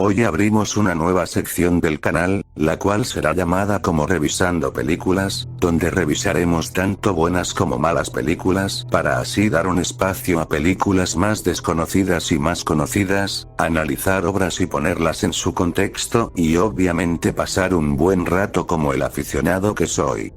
Hoy abrimos una nueva sección del canal, la cual será llamada como Revisando Películas, donde revisaremos tanto buenas como malas películas, para así dar un espacio a películas más desconocidas y más conocidas, analizar obras y ponerlas en su contexto, y obviamente pasar un buen rato como el aficionado que soy.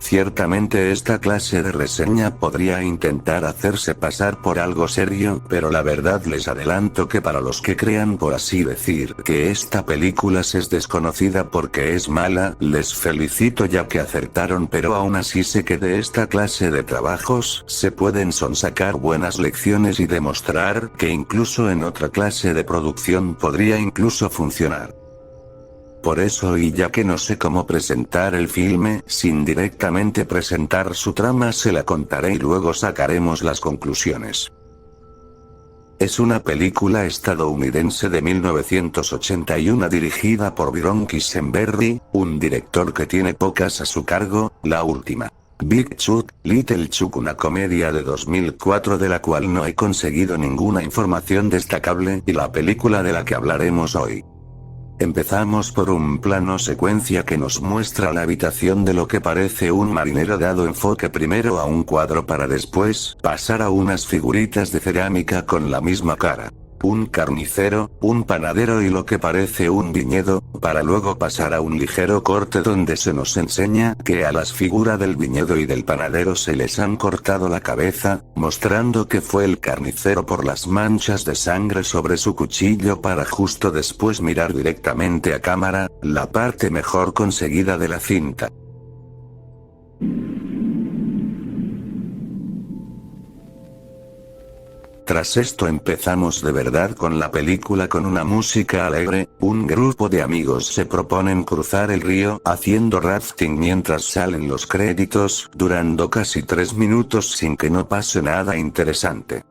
Ciertamente esta clase de reseña podría intentar hacerse pasar por algo serio, pero la verdad les adelanto que para los que crean por así decir que esta película es desconocida porque es mala, les felicito ya que acertaron, pero aún así sé que de esta clase de trabajos se pueden sonsacar buenas lecciones y demostrar que incluso en otra clase de producción podría incluso funcionar. Por eso, y ya que no sé cómo presentar el filme sin directamente presentar su trama, se la contaré y luego sacaremos las conclusiones. Es una película estadounidense de 1981 dirigida por Byron Quisenberry, un director que tiene pocas a su cargo, la última. Big Chuck, Little Chuck, una comedia de 2004 de la cual no he conseguido ninguna información destacable, y la película de la que hablaremos hoy. Empezamos por un plano secuencia que nos muestra la habitación de lo que parece un marinero, dado enfoque primero a un cuadro para después pasar a unas figuritas de cerámica con la misma cara. Un carnicero, un panadero y lo que parece un viñedo, para luego pasar a un ligero corte donde se nos enseña que a las figuras del viñedo y del panadero se les han cortado la cabeza, mostrando que fue el carnicero por las manchas de sangre sobre su cuchillo, para justo después mirar directamente a cámara, la parte mejor conseguida de la cinta. Tras esto empezamos de verdad con la película con una música alegre. Un grupo de amigos se proponen cruzar el río haciendo rafting mientras salen los créditos, durando casi 3 minutos sin que no pase nada interesante.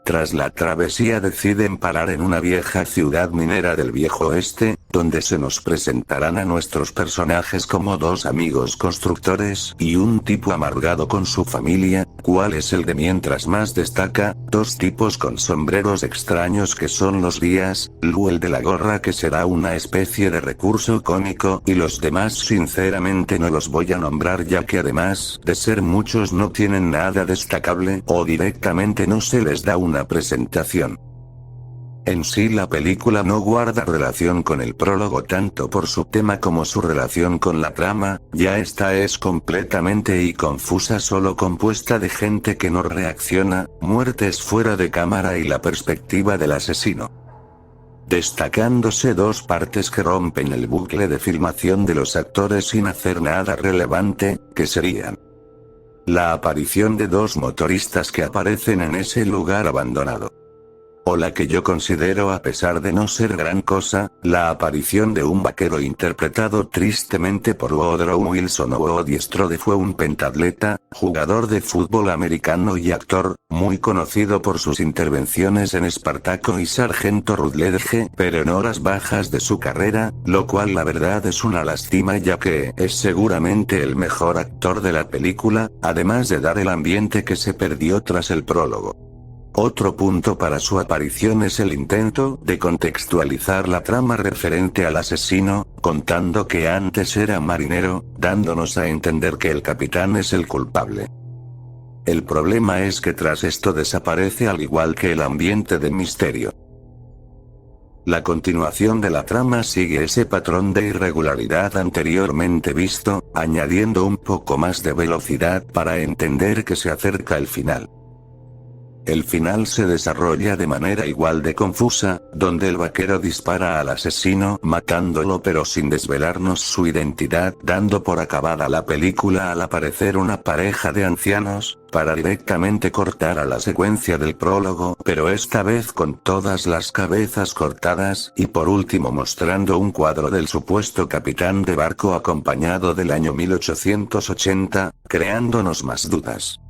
Tras la travesía deciden parar en una vieja ciudad minera del viejo oeste, donde se nos presentarán a nuestros personajes como dos amigos constructores y un tipo amargado con su familia, cuál es el de mientras más destaca, dos tipos con sombreros extraños que son los Díaz, Lu el de la gorra que será una especie de recurso cómico, y los demás sinceramente no los voy a nombrar ya que además de ser muchos no tienen nada destacable o directamente no se les da una presentación. En sí la película no guarda relación con el prólogo tanto por su tema como su relación con la trama, ya esta es completamente y confusa, solo compuesta de gente que no reacciona, muertes fuera de cámara y la perspectiva del asesino. Destacándose dos partes que rompen el bucle de filmación de los actores sin hacer nada relevante, que serían la aparición de dos motoristas que aparecen en ese lugar abandonado. O la que yo considero, a pesar de no ser gran cosa, la aparición de un vaquero interpretado tristemente por Woodrow Wilson. Woody Strode fue un pentatleta, jugador de fútbol americano y actor, muy conocido por sus intervenciones en Espartaco y Sargento Rutledge, pero en horas bajas de su carrera, lo cual la verdad es una lástima ya que es seguramente el mejor actor de la película, además de dar el ambiente que se perdió tras el prólogo. Otro punto para su aparición es el intento de contextualizar la trama referente al asesino, contando que antes era marinero, dándonos a entender que el capitán es el culpable. El problema es que tras esto desaparece al igual que el ambiente de misterio. La continuación de la trama sigue ese patrón de irregularidad anteriormente visto, añadiendo un poco más de velocidad para entender que se acerca el final. El final se desarrolla de manera igual de confusa, donde el vaquero dispara al asesino matándolo pero sin desvelarnos su identidad, dando por acabada la película al aparecer una pareja de ancianos, para directamente cortar a la secuencia del prólogo, pero esta vez con todas las cabezas cortadas, y por último mostrando un cuadro del supuesto capitán de barco acompañado del año 1880, creándonos más dudas.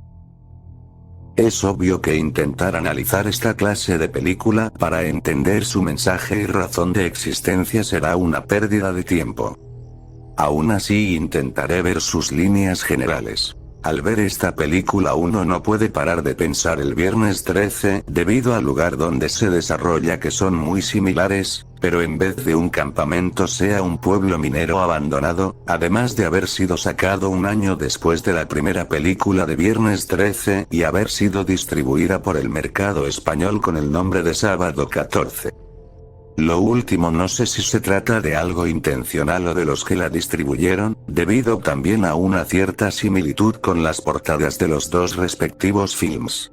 Es obvio que intentar analizar esta clase de película para entender su mensaje y razón de existencia será una pérdida de tiempo. Aún así intentaré ver sus líneas generales. Al ver esta película uno no puede parar de pensar el Viernes 13, debido al lugar donde se desarrolla que son muy similares, pero en vez de un campamento sea un pueblo minero abandonado, además de haber sido sacado un año después de la primera película de Viernes 13 y haber sido distribuida por el mercado español con el nombre de Sábado 14. Lo último no sé si se trata de algo intencional o de los que la distribuyeron, debido también a una cierta similitud con las portadas de los dos respectivos films.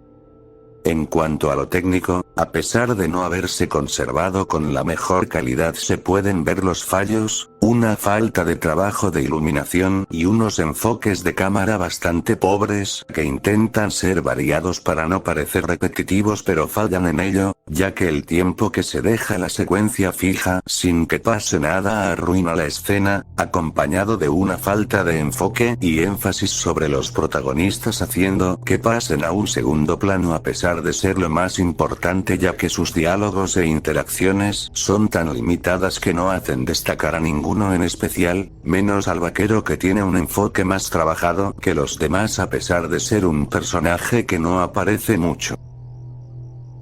En cuanto a lo técnico, a pesar de no haberse conservado con la mejor calidad se pueden ver los fallos, una falta de trabajo de iluminación y unos enfoques de cámara bastante pobres que intentan ser variados para no parecer repetitivos pero fallan en ello, ya que el tiempo que se deja la secuencia fija sin que pase nada arruina la escena, acompañado de una falta de enfoque y énfasis sobre los protagonistas haciendo que pasen a un segundo plano a pesar de ser lo más importante ya que sus diálogos e interacciones son tan limitadas que no hacen destacar a ninguno en especial, menos al vaquero que tiene un enfoque más trabajado que los demás a pesar de ser un personaje que no aparece mucho.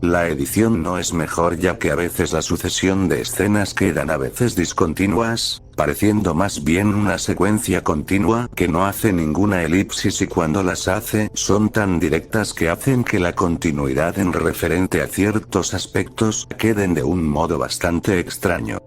La edición no es mejor ya que a veces la sucesión de escenas quedan a veces discontinuas, pareciendo más bien una secuencia continua que no hace ninguna elipsis y cuando las hace son tan directas que hacen que la continuidad en referente a ciertos aspectos queden de un modo bastante extraño.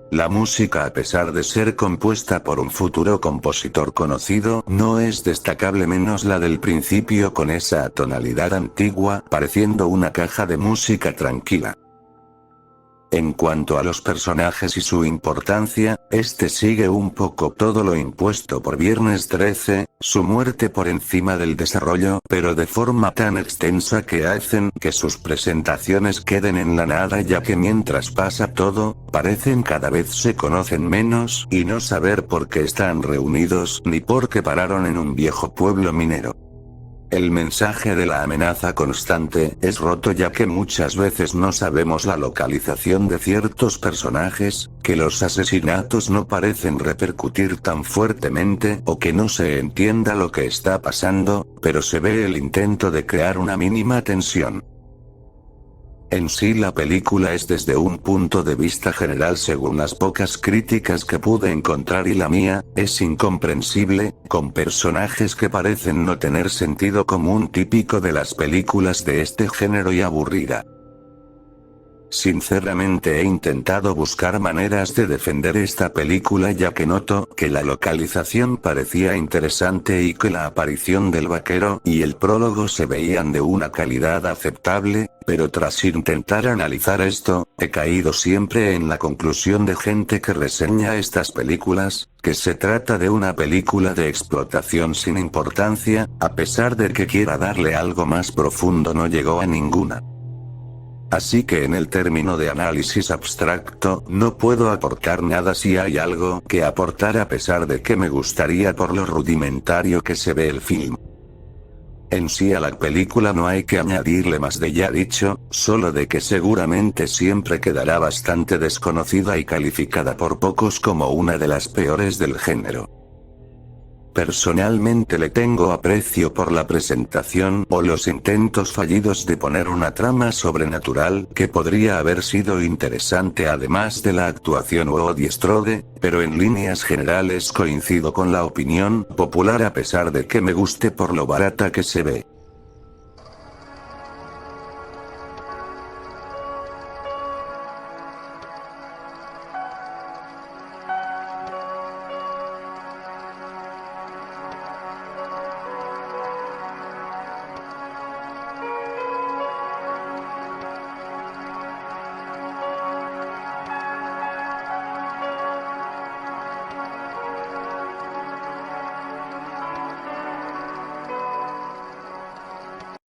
La música a pesar de ser compuesta por un futuro compositor conocido, no es destacable menos la del principio con esa tonalidad antigua, pareciendo una caja de música tranquila. En cuanto a los personajes y su importancia, este sigue un poco todo lo impuesto por Viernes 13, su muerte por encima del desarrollo, pero de forma tan extensa que hacen que sus presentaciones queden en la nada ya que mientras pasa todo, parecen cada vez se conocen menos y no saber por qué están reunidos ni por qué pararon en un viejo pueblo minero. El mensaje de la amenaza constante es roto ya que muchas veces no sabemos la localización de ciertos personajes, que los asesinatos no parecen repercutir tan fuertemente o que no se entienda lo que está pasando, pero se ve el intento de crear una mínima tensión. En sí la película es desde un punto de vista general según las pocas críticas que pude encontrar y la mía, es incomprensible, con personajes que parecen no tener sentido común típico de las películas de este género y aburrida. Sinceramente he intentado buscar maneras de defender esta película ya que noto que la localización parecía interesante y que la aparición del vaquero y el prólogo se veían de una calidad aceptable, pero tras intentar analizar esto, he caído siempre en la conclusión de gente que reseña estas películas, que se trata de una película de explotación sin importancia, a pesar de que quiera darle algo más profundo no llegó a ninguna. Así que en el término de análisis abstracto no puedo aportar nada si hay algo que aportar a pesar de que me gustaría por lo rudimentario que se ve el film. En sí a la película no hay que añadirle más de ya dicho, solo de que seguramente siempre quedará bastante desconocida y calificada por pocos como una de las peores del género. Personalmente le tengo aprecio por la presentación o los intentos fallidos de poner una trama sobrenatural que podría haber sido interesante además de la actuación o Strode, pero en líneas generales coincido con la opinión popular a pesar de que me guste por lo barata que se ve.